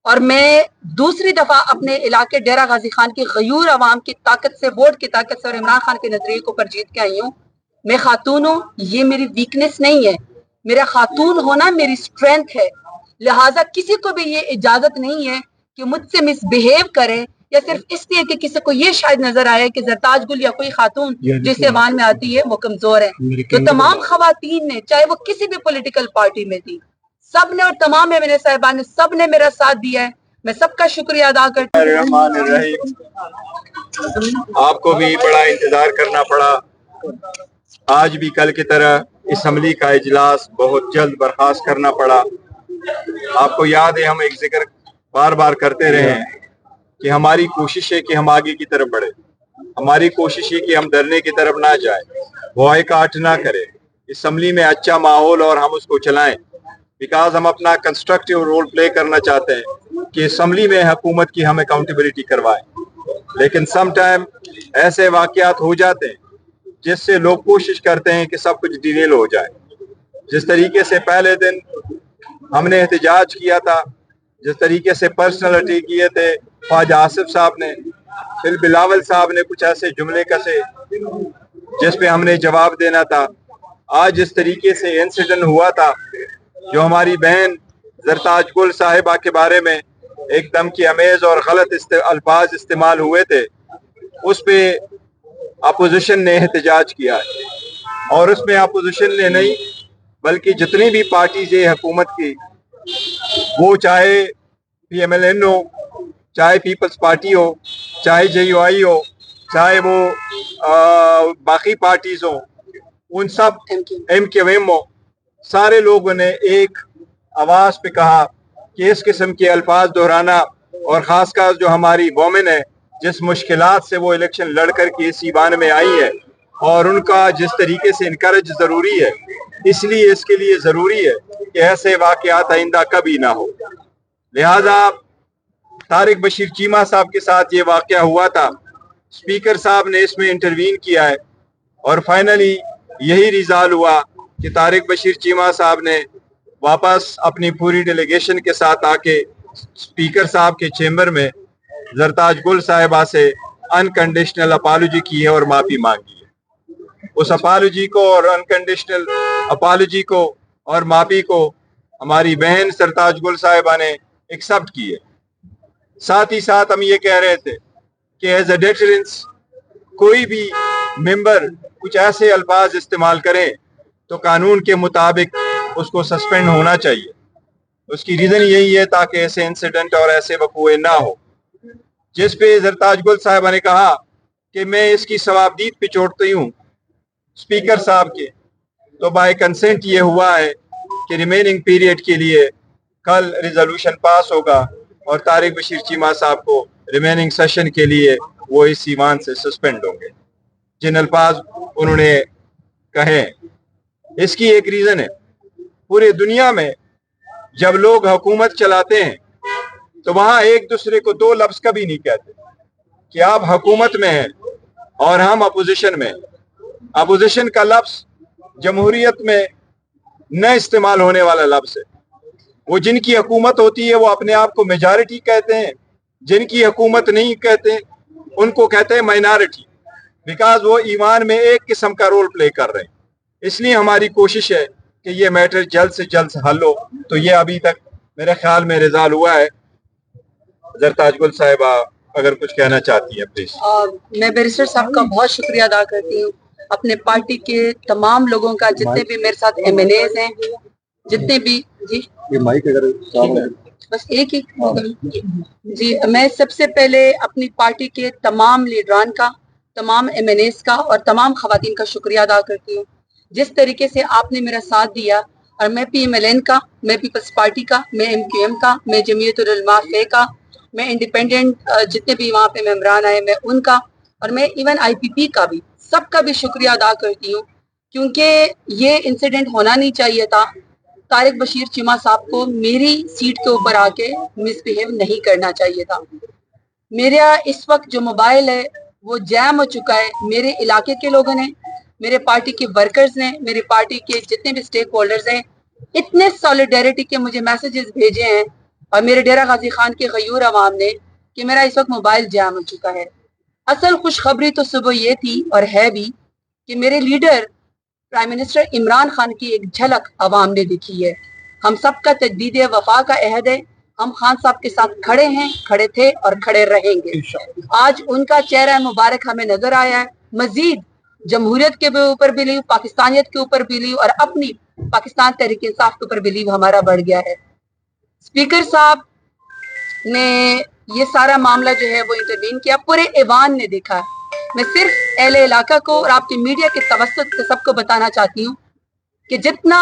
اور میں دوسری دفعہ اپنے علاقے ڈیرہ غازی خان کی غیور عوام کی طاقت سے، ووٹ کی طاقت سے اور عمران خان کے نظریے کو پر جیت کے آئی ہوں۔ میں خاتون ہوں، یہ میری ویکنس نہیں ہے، میرا خاتون ہونا میری اسٹرینتھ ہے، لہٰذا کسی کو بھی یہ اجازت نہیں ہے کہ مجھ سے مس بہیو کرے، یا صرف اس لیے کہ کسی کو یہ شاید نظر آئے کہ زرتاج گل یا کوئی خاتون جس ایوان میں آتی ہے وہ کمزور ہے۔ تو تمام خواتین نے، چاہے وہ کسی بھی پولیٹیکل پارٹی میں تھی، سب نے، اور تمام میرے صاحبان نے، سب نے میرا ساتھ دیا ہے، میں سب کا شکریہ ادا کرتی ہوں۔ الرحمن الرحیم، آپ کو بھی بڑا انتظار کرنا پڑا۔ آج بھی کل کی طرح اسمبلی کا اجلاس بہت جلد برخاست کرنا پڑا۔ آپ کو یاد ہے ہم ایک ذکر بار بار کرتے رہے ہیں کہ ہماری کوشش ہے کہ ہم آگے کی طرف بڑھیں، ہماری کوشش ہے کہ ہم دھرنے کی طرف نہ جائیں، بوائکاٹ نہ کریں، اسمبلی میں اچھا ماحول اور ہم اس کو چلائیں، بیکاز ہم اپنا کنسٹرکٹیو رول پلے کرنا چاہتے ہیں کہ اسمبلی میں حکومت کی ہم اکاؤنٹیبلٹی کروائیں۔ لیکن سم ٹائم ایسے واقعات ہو جاتے ہیں جس سے لوگ کوشش کرتے ہیں کہ سب کچھ ڈیریل ہو جائے۔ جس طریقے سے پہلے دن ہم نے احتجاج کیا تھا، جس طریقے سے پرسنل اٹیک کیے تھے خواجہ آصف صاحب نے، پھر بلاول صاحب نے کچھ ایسے جملے کسے جس پہ ہم نے جواب دینا تھا، آج جس طریقے سے انسیڈنٹ ہوا تھا جو ہماری بہن زرتاج گل صاحبہ کے بارے میں ایک دھمکی امیز اور غلط الفاظ استعمال ہوئے تھے، اس پہ اپوزیشن نے احتجاج کیا ہے، اور اس میں اپوزیشن نے نہیں بلکہ جتنی بھی پارٹیز ہیں حکومت کی، وہ چاہے پی ایم ایل این ہو، چاہے پیپلز پارٹی ہو، چاہے جے یو آئی ہو، چاہے وہ باقی پارٹیز ہوں، ان سب ایم کیو ایم ہو، سارے لوگوں نے ایک آواز پہ کہا کہ اس قسم کے الفاظ دہرانا، اور خاص کر جو ہماری وومن ہے جس مشکلات سے وہ الیکشن لڑ کر کے اس ایوان میں آئی ہے، اور ان کا جس طریقے سے انکریج ضروری ہے، اس لیے اس کے لیے ضروری ہے کہ ایسے واقعات آئندہ کبھی نہ ہو۔ لہذا طارق بشیر چیمہ صاحب کے ساتھ یہ واقعہ ہوا تھا، اسپیکر صاحب نے اس میں انٹروین کیا ہے، اور فائنلی یہی ریزالٹ ہوا کہ طارق بشیر چیمہ صاحب نے واپس اپنی پوری ڈیلیگیشن کے ساتھ آ کے اسپیکر صاحب کے چیمبر میں زرتاج گل صاحبہ سے انکنڈیشنل اپالوجی کی ہے اور معافی مانگی ہے۔ اس اپالوجی کو اور انکنڈیشنل اپالوجی کو اور معافی کو ہماری بہن زرتاج گل صاحبہ نے ایکسپٹ کی ہے۔ ساتھ ہی ساتھ ہم یہ کہہ رہے تھے کہ ایز اے ڈیٹرنس کوئی بھی ممبر کچھ ایسے الفاظ استعمال کریں تو قانون کے مطابق اس کو سسپینڈ ہونا چاہیے۔ اس کی ریزن یہی ہے تاکہ ایسے انسیڈنٹ اور ایسے وقوعے نہ ہو۔ جس پہ زرتاج گل صاحبہ نے کہا کہ میں اس کی ثوابدید پہ چھوڑتی ہوں اسپیکر صاحب کے، تو بائی کنسنٹ یہ ہوا ہے کہ ریمیننگ پیریڈ کے لیے کل ریزولوشن پاس ہوگا اور طارق بشیر چیمہ صاحب کو ریمیننگ سیشن کے لیے وہ اس ایوان سے سسپینڈ ہوں گے۔ جن الفاظ انہوں نے کہے، اس کی ایک ریزن ہے، پورے دنیا میں جب لوگ حکومت چلاتے ہیں تو وہاں ایک دوسرے کو دو لفظ کبھی نہیں کہتے کہ آپ حکومت میں ہیں اور ہم اپوزیشن میں ہیں۔ اپوزیشن کا لفظ جمہوریت میں نہ استعمال ہونے والا لفظ ہے۔ وہ جن کی حکومت ہوتی ہے وہ اپنے آپ کو میجارٹی کہتے ہیں، جن کی حکومت نہیں کہتے ان کو کہتے ہیں مائنارٹی، بیکاز وہ ایوان میں ایک قسم کا رول پلے کر رہے ہیں۔ اس لیے ہماری کوشش ہے کہ یہ میٹر جلد سے جلد حل ہو۔ تو یہ ابھی تک میرے خیال میں ریزالٹ ہوا ہے۔ زرتاج گل صاحبہ اگر کچھ کہنا چاہتی ہیں پلیز۔ میں بیرسٹر صاحب کا بہت شکریہ ادا کرتی ہوں، اپنے پارٹی کے تمام لوگوں کا، جتنے بھی میرے ساتھ ایم ایل ایز ہیں، جتنے بھی، جی یہ مائک اگر بس ایک ہی جی، میں سب سے پہلے اپنی پارٹی کے تمام لیڈران کا، تمام ایم این ایز کا اور تمام خواتین کا شکریہ ادا کرتی ہوں۔ جس طریقے سے آپ نے میرا ساتھ دیا، اور میں پی ایم ایل این کا، میں پیپلز پارٹی کا، میں ایم کیو ایم کا، میں جمعیت العلماء فے کا، میں انڈیپینڈنٹ جتنے بھی وہاں پہ ممبران آئے میں ان کا، اور میں ایون آئی پی پی کا بھی، سب کا بھی شکریہ ادا کرتی ہوں، کیونکہ یہ انسیڈنٹ ہونا نہیں چاہیے تھا۔ طارق بشیر چیمہ صاحب کو میری سیٹ کے اوپر آ کے مس بہیو نہیں کرنا چاہیے تھا۔ میرا اس وقت جو موبائل ہے وہ جیم ہو چکا ہے، میرے علاقے کے لوگوں نے، میرے پارٹی کے ورکرز نے، میری پارٹی کے جتنے بھی سٹیک ہولڈرز ہیں، اتنے سالیڈیرٹی کے مجھے میسیجز بھیجے ہیں، اور میرے ڈیرہ غازی خان کے غیور عوام نے کہ میرا اس وقت موبائل جام ہو چکا ہے۔ اصل خوشخبری تو صبح یہ تھی اور ہے بھی کہ میرے leader prime minister Imran Khan کی ایک جھلک عوام نے دکھی ہے۔ ہم سب کا تجدید وفا کا عہد ہے، ہم خان صاحب کے ساتھ کھڑے ہیں، کھڑے تھے اور کھڑے رہیں گے۔ آج ان کا چہرہ مبارک ہمیں نظر آیا ہے۔ مزید جمہوریت کے اوپر بلیو، پاکستانیت کے اوپر بلیو اور اپنی پاکستان تحریک انصاف کے اوپر بلیو ہمارا بڑھ گیا ہے۔ اسپیکر صاحب نے یہ سارا معاملہ جو ہے وہ انٹروین کیا، پورے ایوان نے دیکھا ہے۔ میں صرف اہل علاقہ کو اور آپ کی میڈیا کے توسط سے سب کو بتانا چاہتی ہوں کہ جتنا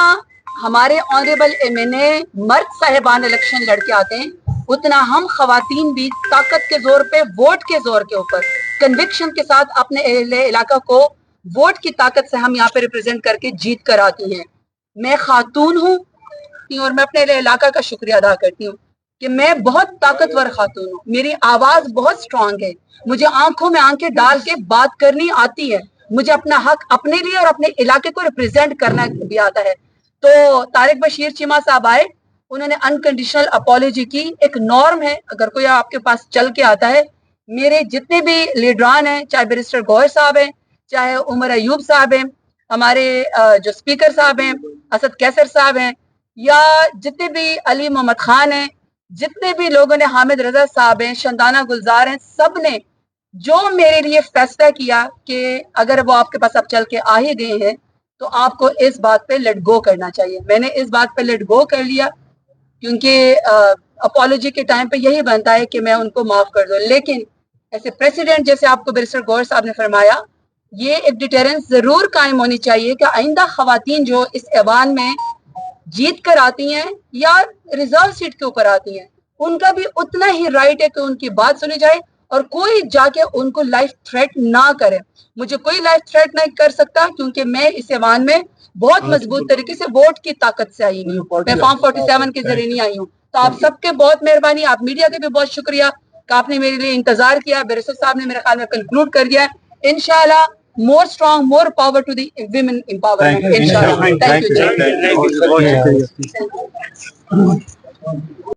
ہمارے آنریبل ایم این اے مرد صاحبان الیکشن لڑ کے آتے ہیں، اتنا ہم خواتین بھی طاقت کے زور پہ، ووٹ کے زور کے اوپر، کنوکشن کے ساتھ اپنے اہل علاقہ کو ووٹ کی طاقت سے ہم یہاں پہ ریپرزینٹ کر کے جیت کر آتی ہیں۔ میں خاتون ہوں اور میں اپنے اہل علاقہ کا شکریہ ادا کرتی ہوں کہ میں بہت طاقتور خاتون ہوں، میری آواز بہت سٹرونگ ہے، مجھے آنکھوں میں آنکھیں ڈال کے بات کرنی آتی ہے، مجھے اپنا حق اپنے لیے اور اپنے علاقے کو ریپرزینٹ کرنا بھی آتا ہے۔ تو طارق بشیر چیمہ صاحب آئے، انہوں نے انکنڈیشنل اپالوجی کی۔ ایک نارم ہے، اگر کوئی آپ کے پاس چل کے آتا ہے، میرے جتنے بھی لیڈران ہیں، چاہے بیرسٹر گوہر صاحب ہیں، چاہے عمر ایوب صاحب ہیں، ہمارے جو اسپیکر صاحب ہیں اسد کیسر صاحب ہیں، یا جتنے بھی علی محمد خان ہیں، جتنے بھی لوگوں نے، حامد رضا صاحب ہیں، شندانہ گلزار ہیں، سب نے جو میرے لیے فیصلہ کیا کہ اگر وہ آپ کے پاس اب چل کے آ ہی گئے ہیں تو آپ کو اس بات پہ لیٹ گو کرنا چاہیے۔ میں نے اس بات پہ لیٹ گو کر لیا کیونکہ اپالوجی کے ٹائم پہ یہی بنتا ہے کہ میں ان کو معاف کر دوں، لیکن ایسے پریسیڈنٹ جیسے آپ کو بیرسٹر گوہر صاحب نے فرمایا، یہ ایک ڈیٹرنس ضرور قائم ہونی چاہیے کہ آئندہ خواتین جو اس ایوان میں جیت کر آتی ہیں یا ریزرو سیٹ کے اوپر آتی ہیں، ان کا بھی اتنا ہی رائٹ ہے کہ ان کی بات سنی جائے اور کوئی جا کے ان کو لائف تھریٹ نہ کرے۔ مجھے کوئی لائف تھریٹ نہیں کر سکتا کیونکہ میں اس ایوان میں بہت مضبوط طریقے سے ووٹ کی طاقت سے آئی ہوں، میں فارم 47 کے ذریعے نہیں آئی ہوں۔ تو آپ سب کے بہت مہربانی، آپ میڈیا کے بھی بہت شکریہ کہ آپ نے میرے لیے انتظار کیا۔ بیرسٹر صاحب نے میرے خیال میں کنکلوڈ کر دیا ہے۔ انشاءاللہ more strong, more power to the women empowerment. Inshallah. Thank you.